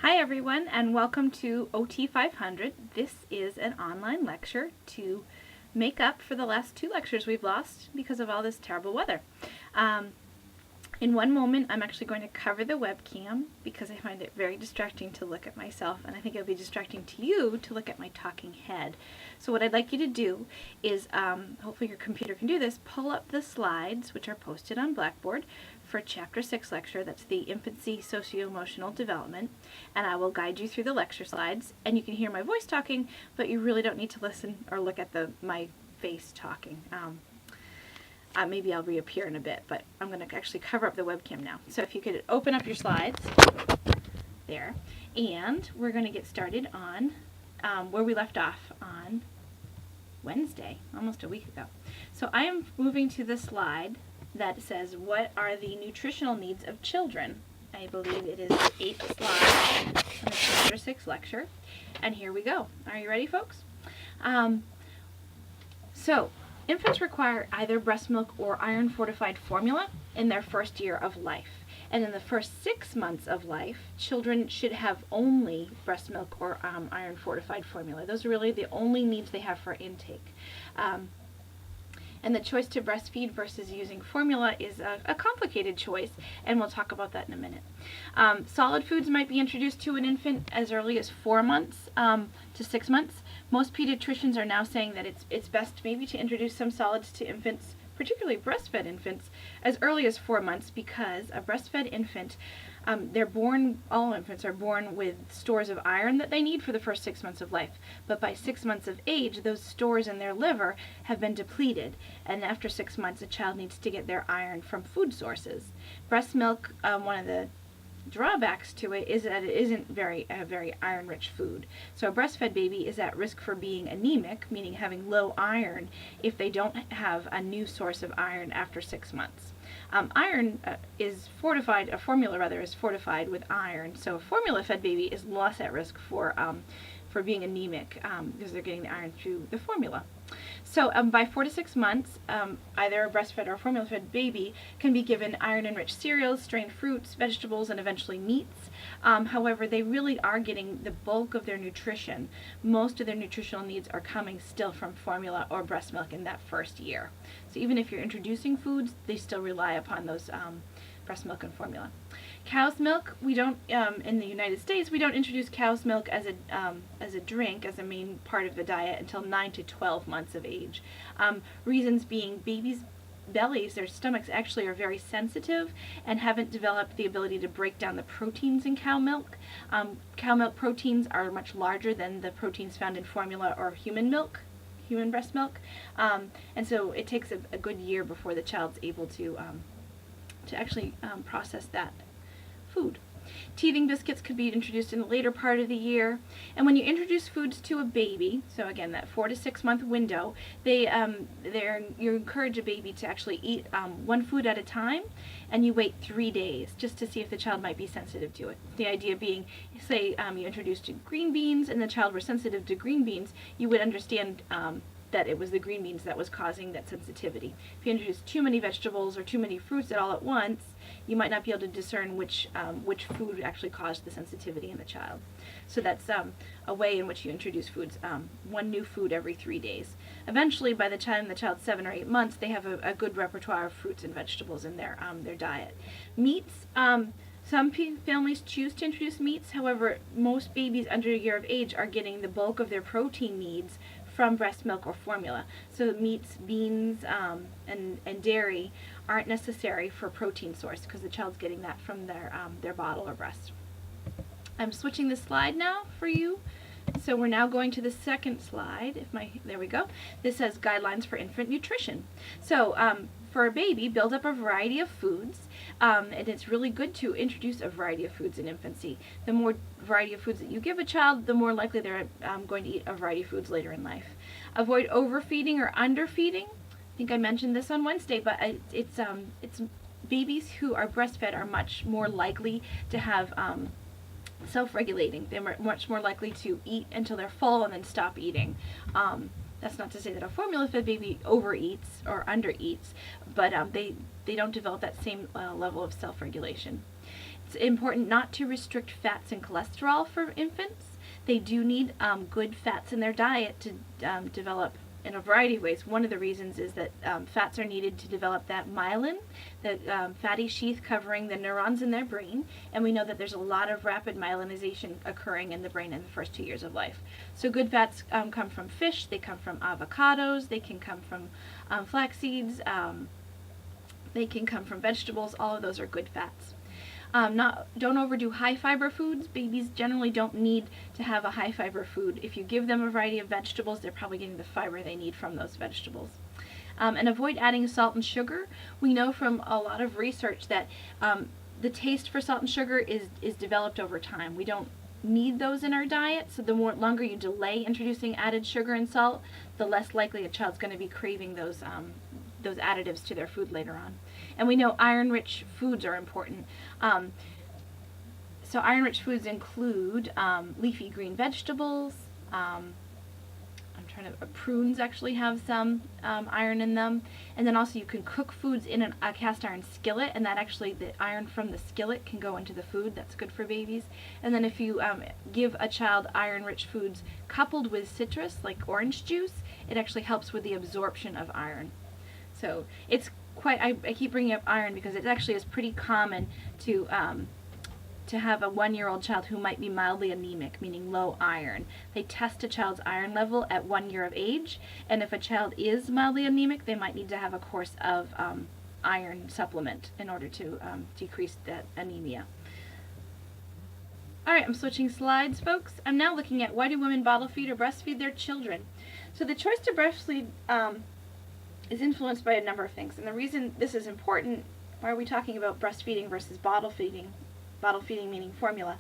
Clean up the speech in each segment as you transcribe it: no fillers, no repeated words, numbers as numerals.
Hi everyone, and welcome to OT 500. This is an online lecture to make up for the last two lectures we've lost because of all this terrible weather. In one moment, I'm actually going to cover the webcam because I find it very distracting to look at myself, and I think it'll be distracting to you to look at my talking head. So what I'd like you to do is, hopefully your computer can do this, pull up the slides which are posted on Blackboard for Chapter 6 lecture. That's the Infancy Socio-Emotional Development, and I will guide you through the lecture slides, and you can hear my voice talking, but you really don't need to listen or look at my face talking. Maybe I'll reappear in a bit, but I'm going to actually cover up the webcam now. So if you could open up your slides there, and we're going to get started on where we left off on Wednesday, almost a week ago. So I am moving to the slide that says, what are the nutritional needs of children? I believe it is the 8th slide in the Chapter 6 lecture. And here we go. Are you ready, folks? Infants require either breast milk or iron-fortified formula in their first year of life. And in the first 6 months of life, children should have only breast milk or iron-fortified formula. Those are really the only needs they have for intake. And the choice to breastfeed versus using formula is a complicated choice, and we'll talk about that in a minute. Solid foods might be introduced to an infant as early as 4 months to 6 months. Most pediatricians are now saying that it's best maybe to introduce some solids to infants, particularly breastfed infants, as early as 4 months, because a breastfed infant, all infants are born with stores of iron that they need for the first 6 months of life. But by 6 months of age, those stores in their liver have been depleted. And after 6 months, a child needs to get their iron from food sources. Breast milk, one of the drawbacks to it is that it isn't a very iron-rich food. So a breastfed baby is at risk for being anemic, meaning having low iron, if they don't have a new source of iron after 6 months. Iron is fortified, a formula is fortified with iron, so a formula-fed baby is less at risk for being anemic because they're getting the iron through the formula. So by 4 to 6 months, either a breastfed or formula-fed baby can be given iron-enriched cereals, strained fruits, vegetables, and eventually meats. However, they really are getting the bulk of their nutrition. Most of their nutritional needs are coming still from formula or breast milk in that first year. So even if you're introducing foods, they still rely upon those breast milk and formula. Cow's milk, we don't, in the United States, we don't introduce cow's milk as a drink, as a main part of the diet until 9 to 12 months of age. Reasons being, babies' bellies, their stomachs actually are very sensitive and haven't developed the ability to break down the proteins in cow milk. Cow milk proteins are much larger than the proteins found in formula or human breast milk. And so it takes a good year before the child's able to actually process that food. Teething biscuits could be introduced in the later part of the year. And when you introduce foods to a baby, so again, that 4 to 6 month window, you encourage a baby to actually eat one food at a time, and you wait 3 days just to see if the child might be sensitive to it. The idea being, say you introduced green beans and the child were sensitive to green beans, you would understand that it was the green beans that was causing that sensitivity. If you introduce too many vegetables or too many fruits all at once, you might not be able to discern which food actually caused the sensitivity in the child. So that's a way in which you introduce foods, one new food every 3 days. Eventually, by the time the child's 7 or 8 months, they have a good repertoire of fruits and vegetables in their diet. Meats, some families choose to introduce meats. However, most babies under a year of age are getting the bulk of their protein needs from breast milk or formula. So meats, beans, and dairy aren't necessary for protein source because the child's getting that from their bottle or breast. I'm switching the slide now for you. So we're now going to the second slide. There we go. This says guidelines for infant nutrition. So for a baby, build up a variety of foods, and it's really good to introduce a variety of foods in infancy. The more variety of foods that you give a child, the more likely they're going to eat a variety of foods later in life. Avoid overfeeding or underfeeding. I think I mentioned this on Wednesday, but it's babies who are breastfed are much more likely to have self-regulating. They're much more likely to eat until they're full and then stop eating. That's not to say that a formula-fed baby overeats or undereats, but they don't develop that same level of self-regulation. It's important not to restrict fats and cholesterol for infants. They do need good fats in their diet to develop in a variety of ways. One of the reasons is that fats are needed to develop that myelin, the fatty sheath covering the neurons in their brain, and we know that there's a lot of rapid myelinization occurring in the brain in the first 2 years of life. So good fats come from fish, they come from avocados, they can come from flax seeds, they can come from vegetables. All of those are good fats. Don't overdo high fiber foods. Babies generally don't need to have a high fiber food. If you give them a variety of vegetables, they're probably getting the fiber they need from those vegetables. And avoid adding salt and sugar. We know from a lot of research that the taste for salt and sugar is developed over time. We don't need those in our diet, so the longer you delay introducing added sugar and salt, the less likely a child's going to be craving those additives to their food later on. And we know iron-rich foods are important. So iron-rich foods include leafy green vegetables. Prunes actually have some iron in them. And then also you can cook foods in a cast iron skillet, and that actually, the iron from the skillet can go into the food. That's good for babies. And then if you give a child iron-rich foods coupled with citrus, like orange juice, it actually helps with the absorption of iron. So it's quite, I keep bringing up iron because it actually is pretty common to have a 1-year-old child who might be mildly anemic, meaning low iron. They test a child's iron level at 1 year of age, and if a child is mildly anemic, they might need to have a course of iron supplement in order to decrease that anemia. Alright, I'm switching slides, folks. I'm now looking at why do women bottle feed or breastfeed their children. So the choice to breastfeed is influenced by a number of things. And the reason this is important, why are we talking about breastfeeding versus bottle feeding? Bottle feeding meaning formula.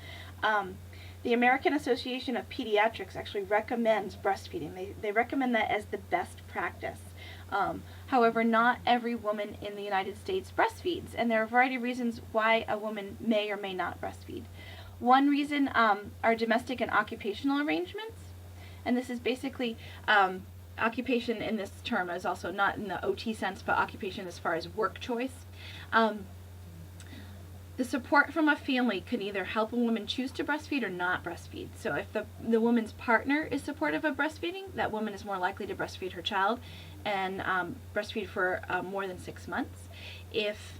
The American Association of Pediatrics actually recommends breastfeeding. They recommend that as the best practice. However, not every woman in the United States breastfeeds, and there are a variety of reasons why a woman may or may not breastfeed. One reason are domestic and occupational arrangements, and this is basically occupation in this term is also not in the OT sense, but occupation as far as work choice. The support from a family can either help a woman choose to breastfeed or not breastfeed. So if the woman's partner is supportive of breastfeeding, that woman is more likely to breastfeed her child and breastfeed for more than 6 months. If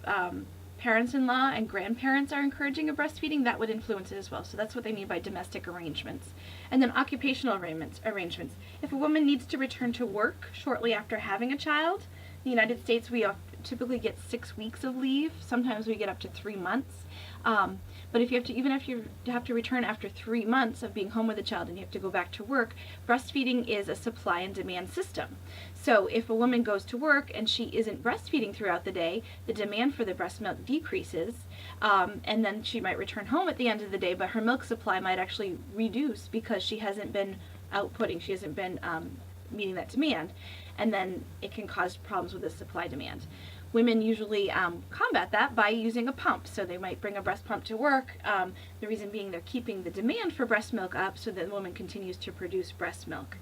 parents-in-law and grandparents are encouraging of breastfeeding, that would influence it as well. So that's what they mean by domestic arrangements. And then occupational arrangements. If a woman needs to return to work shortly after having a child, in the United States we typically get 6 weeks of leave. Sometimes we get up to 3 months. But if you have to return after 3 months of being home with a child and you have to go back to work, breastfeeding is a supply and demand system. So if a woman goes to work and she isn't breastfeeding throughout the day, the demand for the breast milk decreases, and then she might return home at the end of the day, but her milk supply might actually reduce because she hasn't been outputting, she hasn't been meeting that demand, and then it can cause problems with the supply demand. Women usually combat that by using a pump. So they might bring a breast pump to work. The reason being they're keeping the demand for breast milk up so that the woman continues to produce breast milk.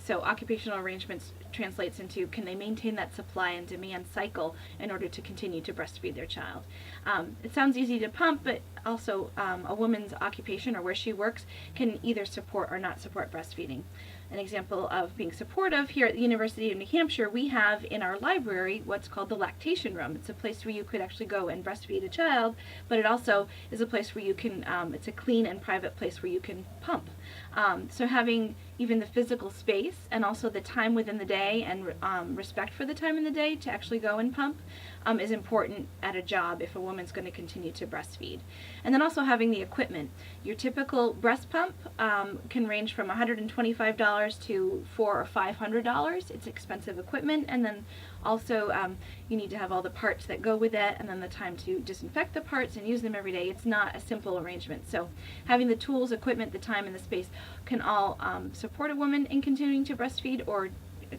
So occupational arrangements translates into, can they maintain that supply and demand cycle in order to continue to breastfeed their child? It sounds easy to pump, but also a woman's occupation or where she works can either support or not support breastfeeding. An example of being supportive, here at the University of New Hampshire, we have in our library what's called the lactation room. It's a place where you could actually go and breastfeed a child, but it also is a place where you can, it's a clean and private place where you can pump. So having even the physical space and also the time within the day and respect for the time in the day to actually go and pump is important at a job if a woman's going to continue to breastfeed. And then also having the equipment. Your typical breast pump can range from $125 to $400 or $500. It's expensive equipment, and then also you need to have all the parts that go with it, and then the time to disinfect the parts and use them every day. It's not a simple arrangement. So having the tools, equipment, the time, and the space can all support a woman in continuing to breastfeed or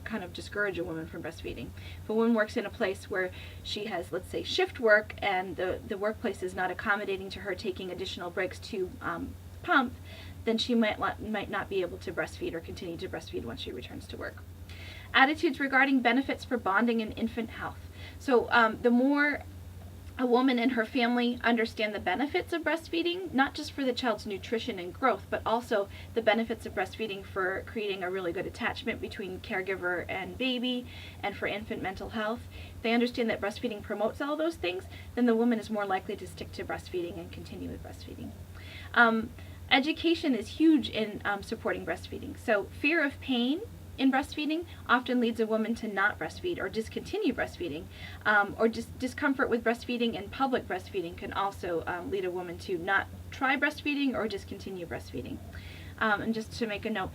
kind of discourage a woman from breastfeeding. If a woman works in a place where she has, let's say, shift work and the workplace is not accommodating to her taking additional breaks to pump, then she might not be able to breastfeed or continue to breastfeed once she returns to work. Attitudes regarding benefits for bonding and infant health. So the more a woman and her family understand the benefits of breastfeeding, not just for the child's nutrition and growth, but also the benefits of breastfeeding for creating a really good attachment between caregiver and baby and for infant mental health. If they understand that breastfeeding promotes all those things, then the woman is more likely to stick to breastfeeding and continue with breastfeeding. Education is huge in supporting breastfeeding. So fear of pain in breastfeeding often leads a woman to not breastfeed or discontinue breastfeeding, or discomfort with breastfeeding and public breastfeeding can also lead a woman to not try breastfeeding or discontinue breastfeeding. And just to make a note,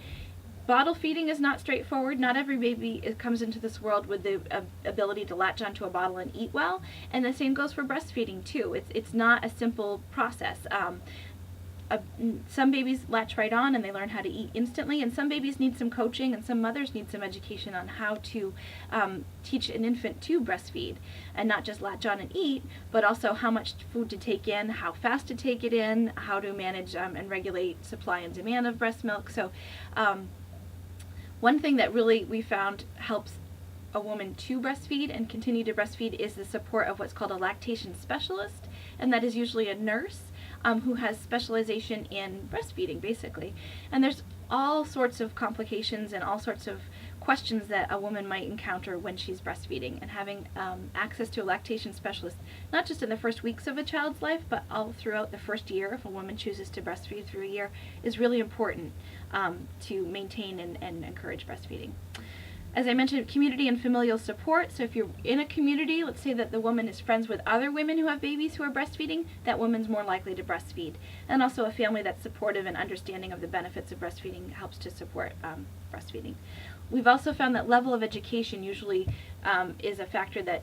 bottle feeding is not straightforward. Not every baby comes into this world with the ability to latch onto a bottle and eat well, and the same goes for breastfeeding too. It's not a simple process. Some babies latch right on and they learn how to eat instantly, and some babies need some coaching, and some mothers need some education on how to teach an infant to breastfeed and not just latch on and eat, but also how much food to take in, how fast to take it in, how to manage and regulate supply and demand of breast milk. So one thing that really we found helps a woman to breastfeed and continue to breastfeed is the support of what's called a lactation specialist, and that is usually a nurse who has specialization in breastfeeding, basically. And there's all sorts of complications and all sorts of questions that a woman might encounter when she's breastfeeding, and having access to a lactation specialist, not just in the first weeks of a child's life, but all throughout the first year, if a woman chooses to breastfeed through a year, is really important to maintain and encourage breastfeeding. As I mentioned, community and familial support. So if you're in a community, let's say that the woman is friends with other women who have babies who are breastfeeding, that woman's more likely to breastfeed. And also a family that's supportive and understanding of the benefits of breastfeeding helps to support breastfeeding. We've also found that level of education usually is a factor that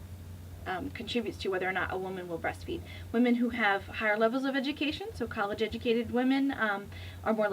contributes to whether or not a woman will breastfeed. Women who have higher levels of education, so college-educated women, are more